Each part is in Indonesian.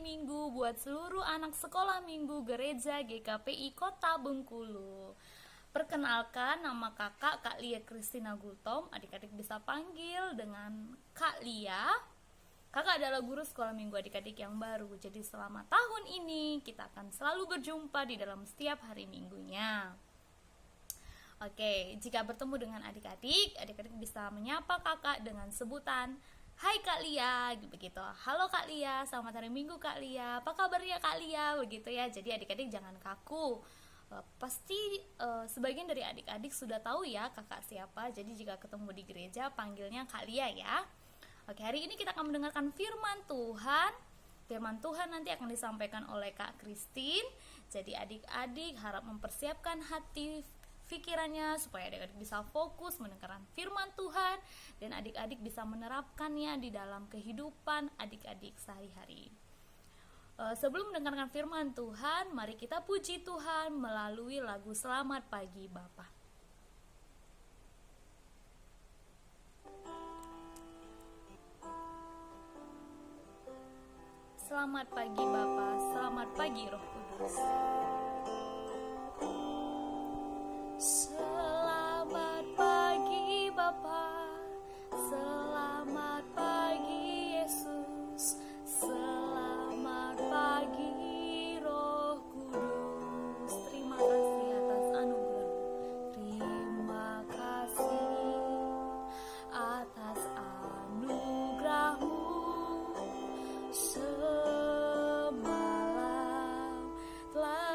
Minggu buat seluruh anak sekolah minggu gereja GKPI Kota Bengkulu. Perkenalkan, nama kakak Kak Lia Kristina Gultom. Adik-adik bisa panggil dengan Kak Lia. Kakak adalah guru sekolah minggu adik-adik yang baru. Jadi selama tahun ini kita akan selalu berjumpa di dalam setiap hari minggunya. Oke, jika bertemu dengan adik-adik bisa menyapa kakak dengan sebutan Hai Kak Lia, begitu. Halo Kak Lia, selamat hari Minggu Kak Lia. Apa kabarnya Kak Lia, begitu ya. Jadi adik-adik jangan kaku. Pasti sebagian dari adik-adik sudah tahu ya kakak siapa. Jadi jika ketemu di gereja panggilnya Kak Lia ya. Oke, hari ini kita akan mendengarkan firman Tuhan. Firman Tuhan nanti akan disampaikan oleh Kak Christine. Jadi adik-adik harap mempersiapkan hati pikirannya supaya adik-adik bisa fokus mendengarkan firman Tuhan dan adik-adik bisa menerapkannya di dalam kehidupan adik-adik sehari-hari. Sebelum mendengarkan firman Tuhan, mari kita puji Tuhan melalui lagu Selamat Pagi Bapa. Selamat pagi Bapa, selamat pagi Roh Kudus. Selamat pagi Bapa, selamat pagi Yesus, selamat pagi Roh Kudus. Terima kasih atas anugerah, terima kasih atas anugerah-Mu. Semalam telah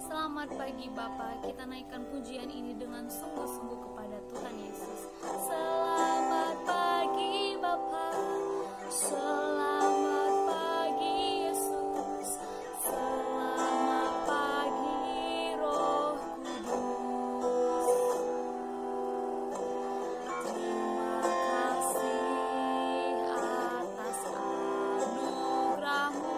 Selamat pagi Bapa, kita naikkan pujian ini dengan sungguh-sungguh kepada Tuhan Yesus. Selamat pagi Bapa, selamat pagi Yesus, selamat pagi Roh Kudus. Terima kasih atas anugerah-Mu.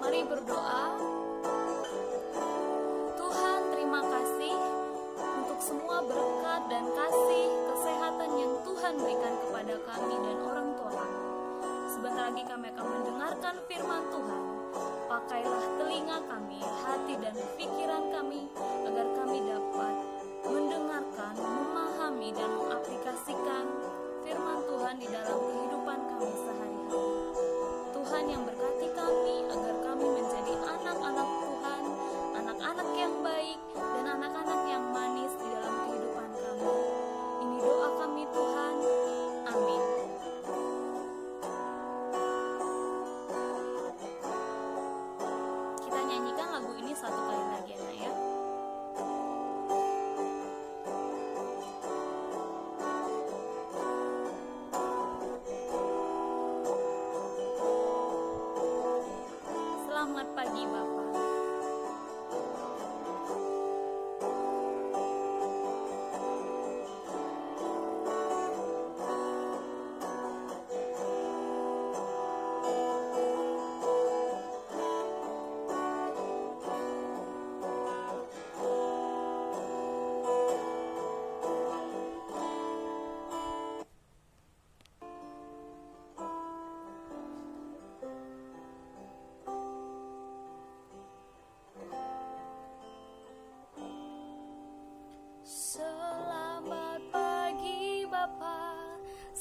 Mari berdoa. Tuhan, terima kasih untuk semua berkat dan kasih kesehatan yang Tuhan berikan kepada kami dan orang tua kami. Sebentar lagi kami akan mendengarkan firman Tuhan. Pakailah telinga kami, hati dan pikiran kami agar kami dapat mendengarkan, memahami dan mengaplikasikan firman Tuhan di dalam kehidupan kami sehari-hari. Tuhan yang berkati kami agar kami menjadi anak-anak Tuhan, anak-anak yang baik dan anak-anak yang manis di dalam kehidupan kami. Ini doa kami Tuhan. Amin. Kita nyanyikan lagu ini satu kali lagi ya.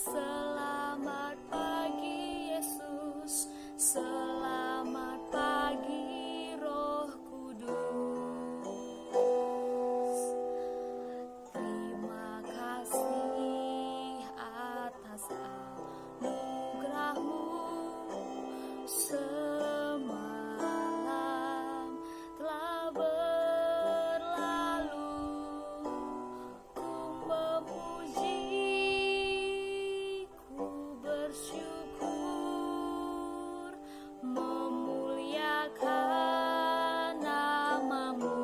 Selamat pagi Yesus, selamat pagi Roh Kudus. Terima kasih atas anugerah-Mu. Semalam telah berlalu, ku memuji, ku bersyukur, memuliakan nama-Mu.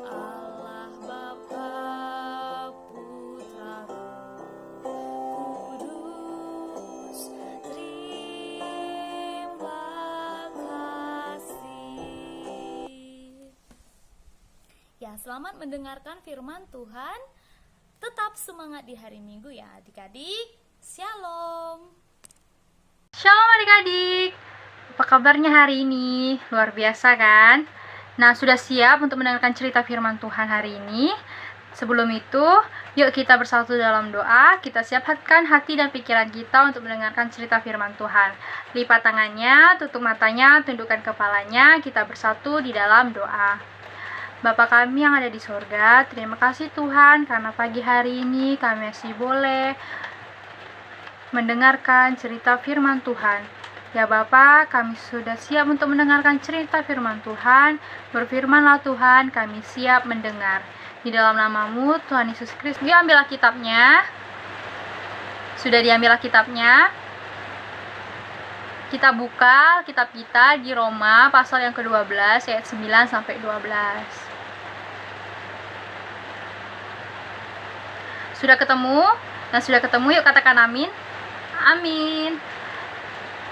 Allah Bapa, Putra, Roh Kudus, terima kasih. Ya, selamat mendengarkan firman Tuhan. Tetap semangat di hari Minggu ya adik-adik. Shalom. Shalom adik-adik, apa kabarnya hari ini? Luar biasa kan? Nah, sudah siap untuk mendengarkan cerita firman Tuhan hari ini? Sebelum itu, yuk kita bersatu dalam doa. Kita siapkan hati dan pikiran kita untuk mendengarkan cerita firman Tuhan. Lipat tangannya, tutup matanya, tundukkan kepalanya. Kita bersatu di dalam doa. Bapa kami yang ada di sorga, terima kasih Tuhan karena pagi hari ini kami masih boleh mendengarkan cerita firman Tuhan. Ya Bapa, kami sudah siap untuk mendengarkan cerita firman Tuhan. Berfirmanlah Tuhan, kami siap mendengar. Di dalam nama-Mu, Tuhan Yesus Kristus. Yuk ambil Alkitabnya. Sudah diambil Alkitabnya. Kita buka kitab kita di Roma pasal yang ke-12 ayat 9 sampai 12. Sudah ketemu? Nah, sudah ketemu, yuk katakan amin. Amin.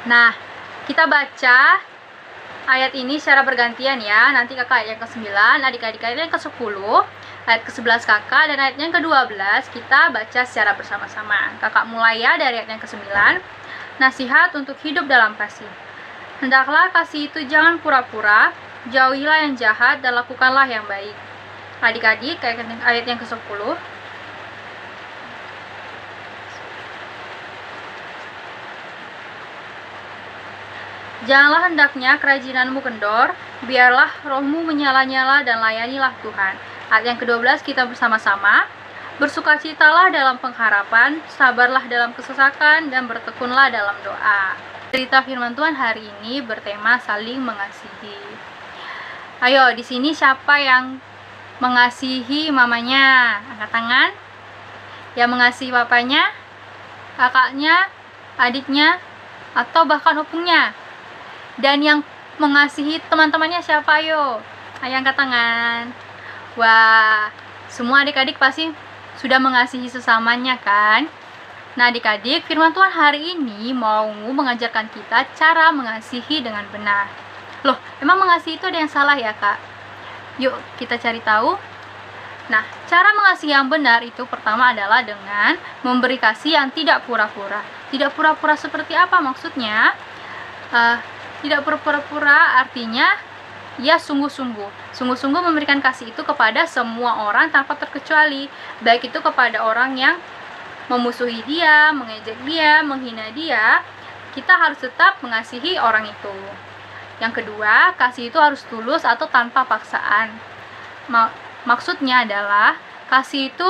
Nah, kita baca ayat ini secara bergantian ya. Nanti kakak ayat yang ke-9, adik-adik ayat yang ke-10, ayat ke-11 kakak, dan ayat yang ke-12 kita baca secara bersama-sama. Kakak mulai ya dari ayat yang ke-9. Nasihat untuk hidup dalam kasih. Hendaklah kasih itu jangan pura-pura, jauhilah yang jahat dan lakukanlah yang baik. Adik-adik ayat yang ke-10. Janganlah hendaknya kerajinanmu kendor, biarlah rohmu menyala-nyala dan layanilah Tuhan. Ayat yang ke-12 kita bersama-sama. Bersukacitalah dalam pengharapan, sabarlah dalam kesesakan, dan bertekunlah dalam doa. Cerita firman Tuhan hari ini bertema saling mengasihi. Ayo, di sini siapa yang mengasihi mamanya? Angkat tangan. Yang mengasihi papanya, kakaknya, adiknya, atau bahkan opungnya? Dan yang mengasihi teman-temannya siapa? Ayo angkat tangan. Wah, semua adik-adik pasti sudah mengasihi sesamanya kan? Nah adik-adik, firman Tuhan hari ini mau mengajarkan kita cara mengasihi dengan benar. Loh, emang mengasihi itu ada yang salah ya kak? Yuk kita cari tahu. Nah, cara mengasihi yang benar itu pertama adalah dengan memberi kasih yang tidak pura-pura. Tidak pura-pura seperti apa maksudnya? Tidak pura-pura artinya ya sungguh-sungguh. Sungguh-sungguh memberikan kasih itu kepada semua orang tanpa terkecuali. Baik itu kepada orang yang memusuhi dia, mengejek dia, menghina dia, kita harus tetap mengasihi orang itu. Yang kedua, kasih itu harus tulus atau tanpa paksaan. Maksudnya adalah kasih itu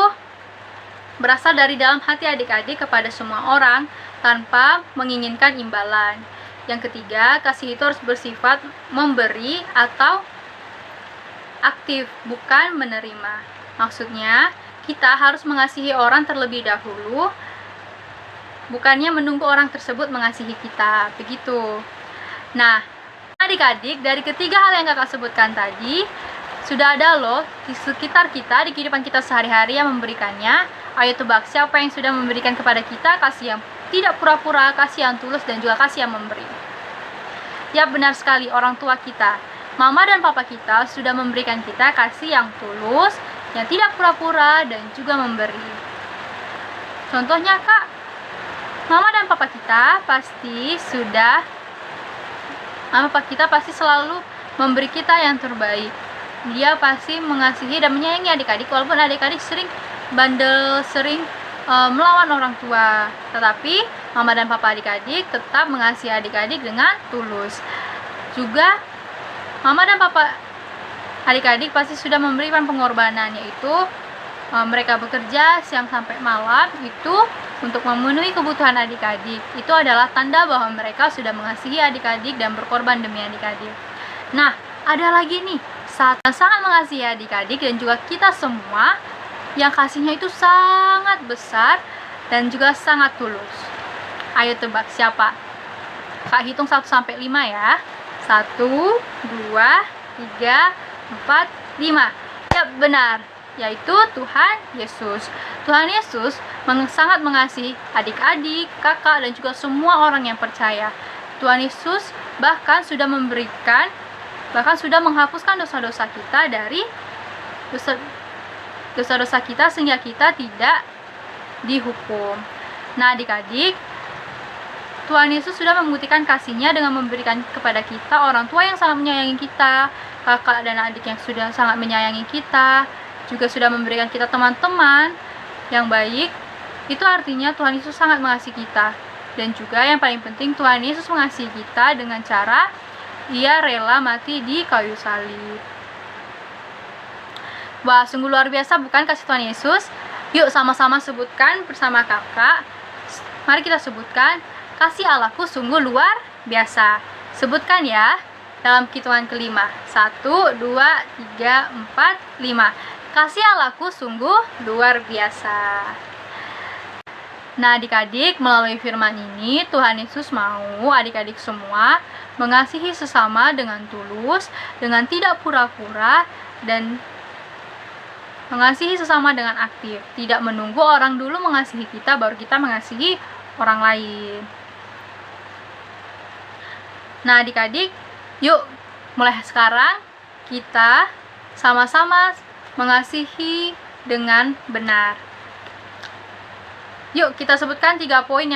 berasal dari dalam hati adik-adik kepada semua orang tanpa menginginkan imbalan. Yang ketiga, kasih itu harus bersifat memberi atau aktif, bukan menerima. Maksudnya, kita harus mengasihi orang terlebih dahulu, bukannya menunggu orang tersebut mengasihi kita. Begitu. Nah, adik-adik, dari ketiga hal yang kakak sebutkan tadi, sudah ada loh di sekitar kita, di kehidupan kita sehari-hari yang memberikannya. Ayo tebak siapa yang sudah memberikan kepada kita kasih yang tidak pura-pura, kasih yang tulus, dan juga kasih yang memberi. Ya benar sekali, orang tua kita, mama dan papa kita sudah memberikan kita kasih yang tulus, yang tidak pura-pura, dan juga memberi. Contohnya kak, mama dan papa kita pasti selalu memberi kita yang terbaik. Dia pasti mengasihi dan menyayangi adik-adik, walaupun adik-adik sering bandel, sering melawan orang tua. Tetapi mama dan papa adik-adik tetap mengasihi adik-adik dengan tulus. Juga mama dan papa adik-adik pasti sudah memberikan pengorbanan, yaitu mereka bekerja siang sampai malam itu untuk memenuhi kebutuhan adik-adik. Itu adalah tanda bahwa mereka sudah mengasihi adik-adik dan berkorban demi adik-adik. Nah, ada lagi nih, sangat mengasihi adik-adik dan juga kita semua yang kasihnya itu sangat besar dan juga sangat tulus. Ayo tebak siapa? Kak hitung 1 sampai 5 ya. 1, 2, 3, 4, 5. Ya, benar, yaitu Tuhan Yesus. Tuhan Yesus sangat mengasihi adik-adik, kakak, dan juga semua orang yang percaya. Tuhan Yesus bahkan sudah menghapuskan dosa-dosa kita dari dosa-dosa kita sehingga kita tidak dihukum. Nah, adik-adik, Tuhan Yesus sudah membuktikan kasih-Nya dengan memberikan kepada kita orang tua yang sangat menyayangi kita, kakak dan adik yang sudah sangat menyayangi kita, juga sudah memberikan kita teman-teman yang baik. Itu artinya Tuhan Yesus sangat mengasihi kita. Dan juga yang paling penting, Tuhan Yesus mengasihi kita dengan cara Ia rela mati di kayu salib. Wah, sungguh luar biasa bukan kasih Tuhan Yesus? Yuk sama-sama sebutkan bersama kakak. Mari kita sebutkan, kasih Allahku sungguh luar biasa. Sebutkan ya dalam hitungan kelima. 1, 2, 3, 4, 5. Kasih Allahku sungguh luar biasa. Nah, adik-adik, melalui firman ini Tuhan Yesus mau adik-adik semua mengasihi sesama dengan tulus, dengan tidak pura-pura, dan mengasihi sesama dengan aktif. Tidak menunggu orang dulu mengasihi kita baru kita mengasihi orang lain. Nah, adik-adik, yuk mulai sekarang kita sama-sama mengasihi dengan benar. Yuk kita sebutkan 3 poin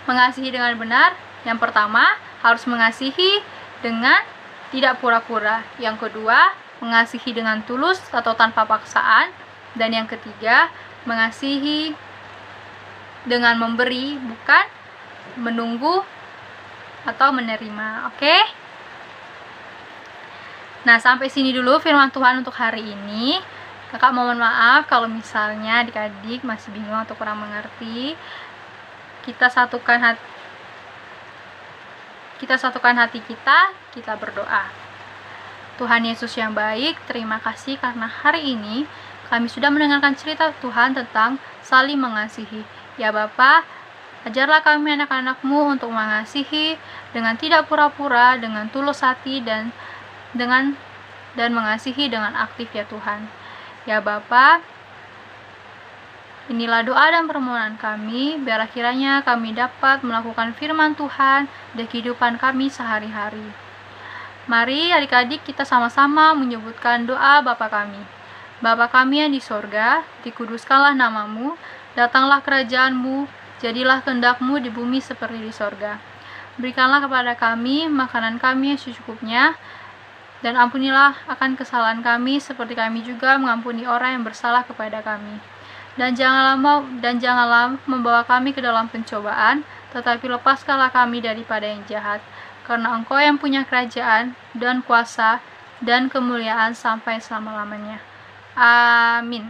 mengasihi dengan benar. Yang pertama, harus mengasihi dengan tidak pura-pura. Yang kedua, mengasihi dengan tulus atau tanpa paksaan. Dan yang ketiga, mengasihi dengan memberi, bukan menunggu atau menerima. Oke? Nah, sampai sini dulu firman Tuhan untuk hari ini. Kakak mohon maaf kalau misalnya adik-adik masih bingung atau kurang mengerti. Kita satukan hati kita berdoa. Tuhan Yesus yang baik, terima kasih karena hari ini kami sudah mendengarkan cerita Tuhan tentang saling mengasihi. Ya Bapa, ajarlah kami anak-anak-Mu untuk mengasihi dengan tidak pura-pura, dengan tulus hati dan mengasihi dengan aktif ya Tuhan. Ya Bapa, inilah doa dan permohonan kami, biarlah kiranya kami dapat melakukan firman Tuhan di kehidupan kami sehari-hari. Mari adik-adik kita sama-sama menyebutkan doa Bapa kami. Bapa kami yang di sorga, dikuduskanlah nama-Mu, datanglah kerajaan-Mu, jadilah kehendak-Mu di bumi seperti di sorga. Berikanlah kepada kami makanan kami yang secukupnya, dan ampunilah akan kesalahan kami seperti kami juga mengampuni orang yang bersalah kepada kami. Dan janganlah membawa kami ke dalam pencobaan, tetapi lepaskanlah kami daripada yang jahat. Karena Engkau yang punya kerajaan dan kuasa dan kemuliaan sampai selama-lamanya. Amin.